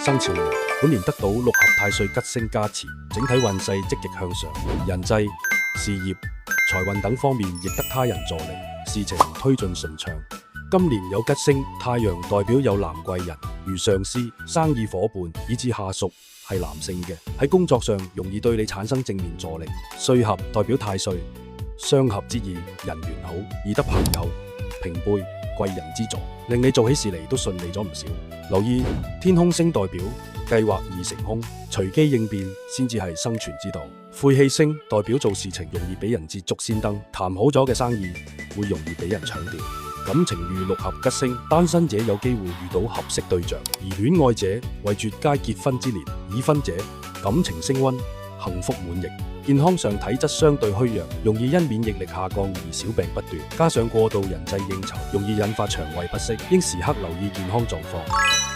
生肖羊本年得到六合太歲吉星加持，整體運勢積極向上，人際、事業、財運等方面亦得他人助力，事情推進順暢。今年有吉星太陽代表有男貴人，如上司、生意夥伴以至下屬係男性嘅，喺工作上容易對你產生正面助力。歲合代表太歲，相合之意人緣好，易得朋友、平輩、貴人之助，令你做起事嚟都順利咗唔少。留意天空星代表計劃易成空，隨機應變先至係生存之道。晦氣星代表做事情容易俾人捷足先登，談好咗嘅生意會容易俾人搶掉。感情遇六合吉星，單身者有機會遇到合適對象，而戀愛者為絕佳結婚之年，已婚者感情升溫，幸福滿溢。健康上體質相對虛弱，容易因免疫力下降而小病不斷，加上過度人際應酬，容易引發腸胃不適，應時刻留意健康狀況。